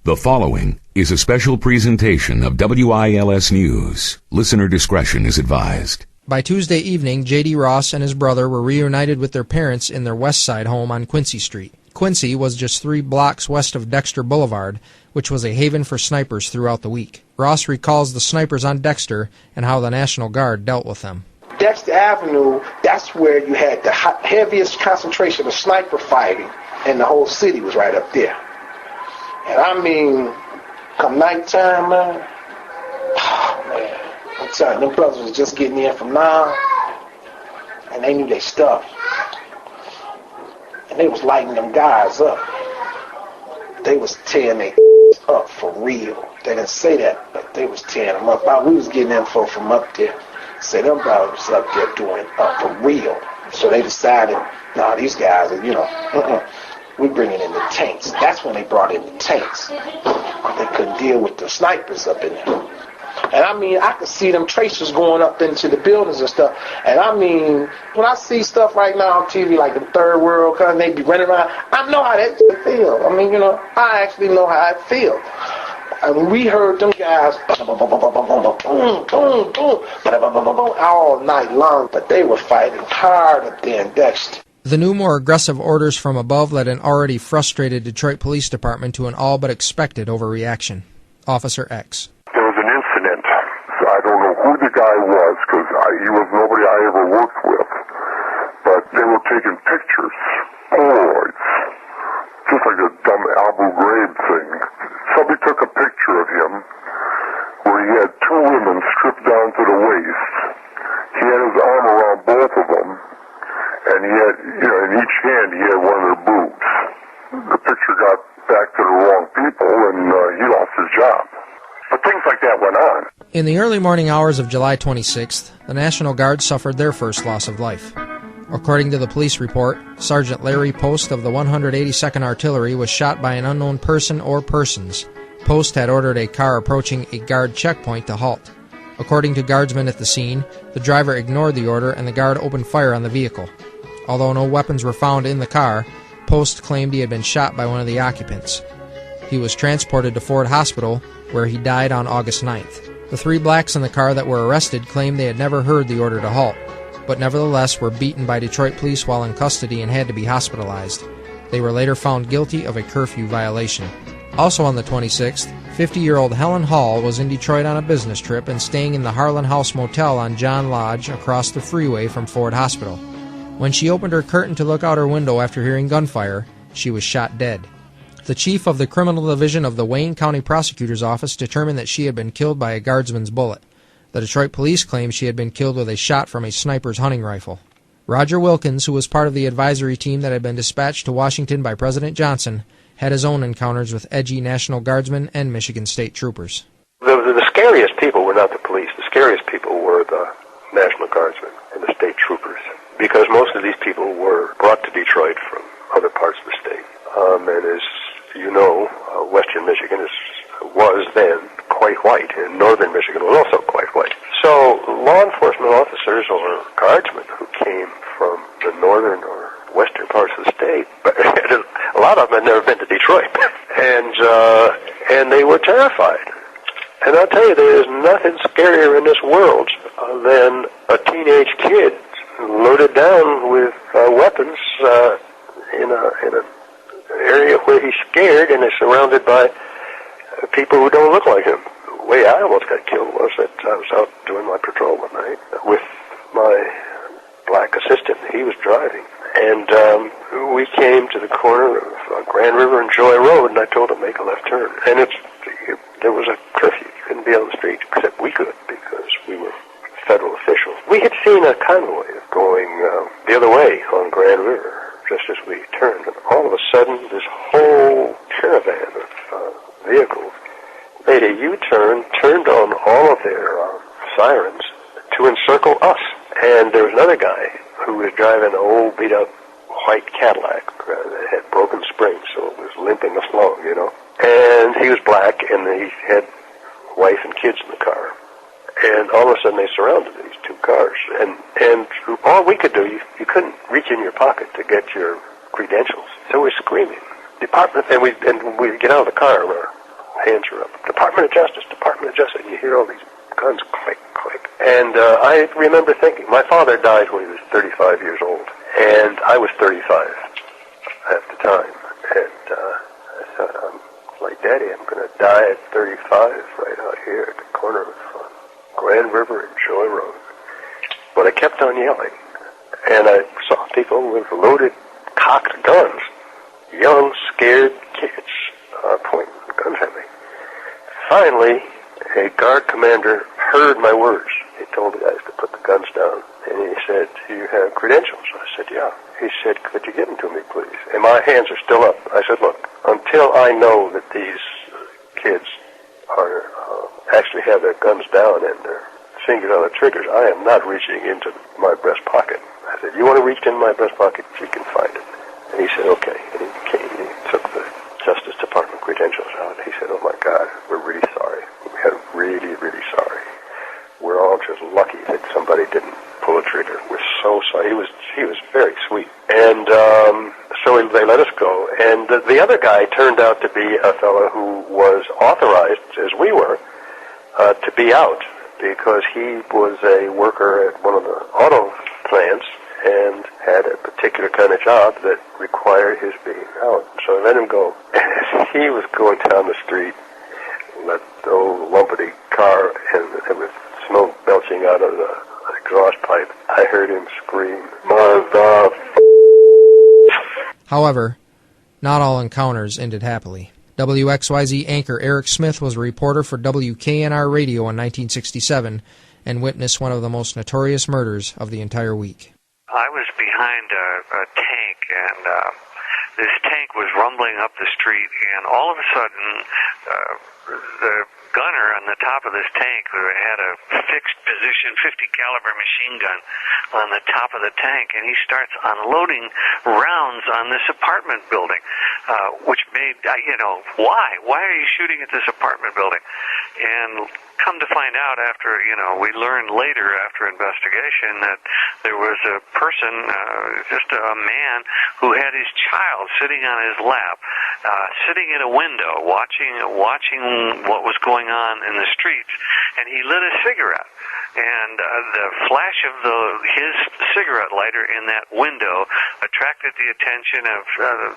The following is a special presentation of WILS News. Listener discretion is advised. By Tuesday evening, J.D. Ross and his brother were reunited with their parents in their West Side home on Quincy Street. Quincy was just 3 blocks west of Dexter Boulevard, which was a haven for snipers throughout the week. Ross recalls the snipers on Dexter and how the National Guard dealt with them. Dexter Avenue, that's where you had the heaviest concentration of sniper fighting, and the whole city was right up there. And I mean, come nighttime, man, oh man, I'm telling you, them brothers was just getting in from now, and they knew their stuff. And they was lighting them guys up. They was tearing their up for real. They didn't say that, but they was tearing them up. We was getting info from up there. Say them brothers was up there doing up for real. So they decided, nah, these guys are, we bringing in the tanks. That's when they brought in the tanks. They couldn't deal with the snipers up in there. And I mean, I could see them tracers going up into the buildings and stuff. And I mean, when I see stuff right now on TV, like the third world, and they be running around, I know how that feel. I mean, I actually know how it feel. And we heard them guys all night long, but they were fighting hard up there in Dexter. The new, more aggressive orders from above led an already frustrated Detroit Police Department to an all but expected overreaction. Officer X. There was an incident. I don't know who the guy was, because he was nobody I ever worked with. But they were taking pictures, Polaroids, just like a dumb Abu Ghraib thing. Somebody took a picture of him where he had 2 women stripped down to the waist. He had his arm around both of them. And he had, in each hand he had one of their boobs. The picture got back to the wrong people, and he lost his job. But things like that went on. In the early morning hours of July 26th, the National Guard suffered their first loss of life. According to the police report, Sergeant Larry Post of the 182nd Artillery was shot by an unknown person or persons. Post had ordered a car approaching a guard checkpoint to halt. According to guardsmen at the scene, the driver ignored the order and the guard opened fire on the vehicle. Although no weapons were found in the car, Post claimed he had been shot by one of the occupants. He was transported to Ford Hospital, where he died on August 9th. The 3 blacks in the car that were arrested claimed they had never heard the order to halt, but nevertheless were beaten by Detroit police while in custody and had to be hospitalized. They were later found guilty of a curfew violation. Also on the 26th, 50-year-old Helen Hall was in Detroit on a business trip and staying in the Harlan House Motel on John Lodge across the freeway from Ford Hospital. When she opened her curtain to look out her window after hearing gunfire, she was shot dead. The chief of the criminal division of the Wayne County Prosecutor's Office determined that she had been killed by a guardsman's bullet. The Detroit police claimed she had been killed with a shot from a sniper's hunting rifle. Roger Wilkins, who was part of the advisory team that had been dispatched to Washington by President Johnson, had his own encounters with edgy National Guardsmen and Michigan State troopers. The scariest people were not the police. The scariest people were the National Guardsmen and the state troopers, because most of these people were brought to Detroit from other parts of the state. And as you know, western Michigan was then quite white, and northern Michigan was also quite white. So law enforcement officers or guardsmen who came from the northern or western parts of the state, but a lot of them had never been to Detroit, and they were terrified. And I'll tell you, there is nothing scarier in this world than a teenage kid loaded down with weapons in an area where he's scared and is surrounded by people who don't look like him. The way I almost got killed was that I was out doing my patrol one night with my black assistant. He was driving, and we came to the corner of Grand River and Joy Road, and I told him to make a left turn. And there was a curfew. You couldn't be on the street, except we could, because we were federal officials. We had seen a convoy going the other way on Grand River just as we turned, and all of a sudden this whole caravan of vehicles made a U-turn, turned on all of their sirens to encircle us. And there was another guy who was driving an old beat-up white Cadillac that had broken springs, so it was limping along, And he was black, and he had wife and kids in the car. And all of a sudden they surrounded these 2 cars. And all we could do, you couldn't reach in your pocket to get your credentials. So we're screaming. Department, and we get out of the car, hands are up. Department of Justice, Department of Justice. You hear all these guns click, click. And I remember thinking, my father died when he was 35 years old, and I was 35 at the time. And I thought, I'm like, Daddy, I'm going to die at 35 right out here at the corner of Grand River and Joy Road. But I kept on yelling, and I saw people with loaded, cocked guns, young, scared kids pointing guns at me. Finally, a guard commander heard my words. He told the guys to put the guns down, and he said, "Do you have credentials?" I said, "Yeah." He said, "Could you give them to me, please?" And my hands are still up. I said, "Look, until I know that these kids are actually have their guns down and their fingers on the triggers, I am not reaching into my breast pocket." I said, "You want to reach in my breast pocket? You can find it." And he said, "Okay." And he came and he took the Justice Department credentials out. He said, "Oh my God, we're really sorry. We're really, really sorry. We're all just lucky that somebody didn't pull a trigger. We're so sorry." He was very sweet. And so they let us go. And the other guy turned out to be a fellow who was authorized, as we were, to be out, because he was a worker at one of the auto plants and had a particular kind of job that required his being out. So I let him go. As he was going down the street, that old lumpity car, and with smoke belching out of the exhaust pipe, I heard him scream, "Mother!" However, not all encounters ended happily. WXYZ anchor Eric Smith was a reporter for WKNR Radio in 1967 and witnessed one of the most notorious murders of the entire week. I was behind a tank, and this tank was rumbling up the street, and all of a sudden, the gunner on the top of this tank who had a fixed position 50 caliber machine gun on the top of the tank, and he starts unloading rounds on this apartment building, which made, why are you shooting at this apartment building? And come to find out after, we learned later after investigation that there was a person, just a man, who had his child sitting on his lap, sitting at a window, watching what was going on in the streets, and he lit a cigarette. And the flash of his cigarette lighter in that window attracted the attention of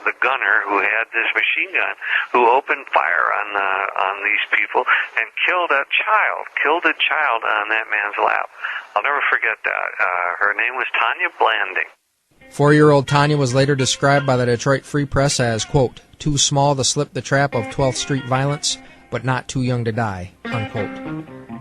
the gunner who had this machine gun, who opened fire on these people and killed a child on that man's lap. I'll never forget that. Her name was Tanya Blanding. 4-year-old Tanya was later described by the Detroit Free Press as, quote, "too small to slip the trap of 12th Street violence, but not too young to die," unquote.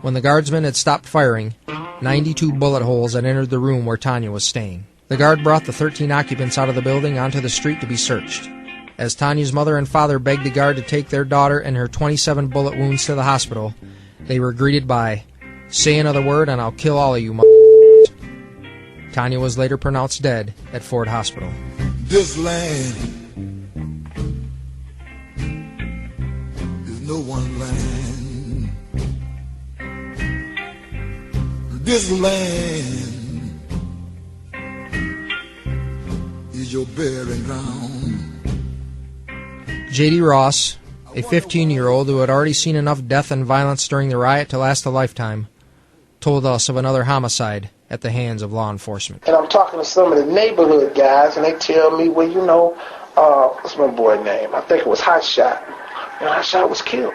When the guardsmen had stopped firing, 92 bullet holes had entered the room where Tanya was staying. The guard brought the 13 occupants out of the building onto the street to be searched. As Tanya's mother and father begged the guard to take their daughter and her 27 bullet wounds to the hospital, they were greeted by, "Say another word and I'll kill all of you, Tanya was later pronounced dead at Ford Hospital. This land is no one land. This land is your burying ground. J.D. Ross, a 15-year-old who had already seen enough death and violence during the riot to last a lifetime, told us of another homicide at the hands of law enforcement. And I'm talking to some of the neighborhood guys, and they tell me, well, what's my boy name? I think it was Hot Shot. Hot Shot was killed.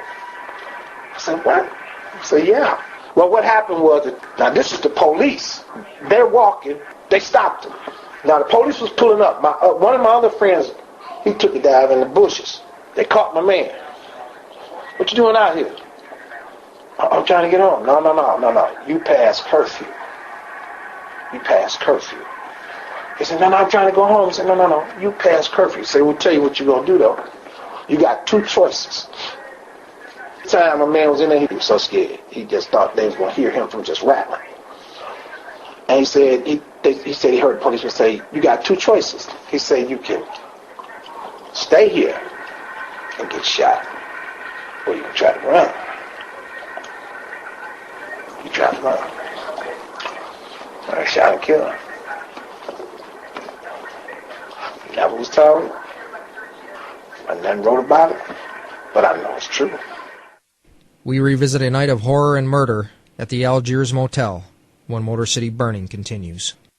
I said, what? I said, yeah. Well, what happened was, now this is the police. They're walking. They stopped them. Now, the police was pulling up. One of my other friends, he took a dive in the bushes. They caught my man. What you doing out here? I'm trying to get home. No. You passed curfew. You passed curfew. He said, no, I'm trying to go home. He said, no. You passed curfew. He said, we'll tell you what you're going to do, though. You got two choices. The time my man was in there, he was so scared. He just thought they was going to hear him from just rattling. And he said he heard the policeman say, you got two choices. He said, you can stay here and get shot, or you can try to run. You try to run. I shot and killed him. He never was told. I never wrote about it, but I know it's true. We revisit a night of horror and murder at the Algiers Motel when Motor City Burning continues.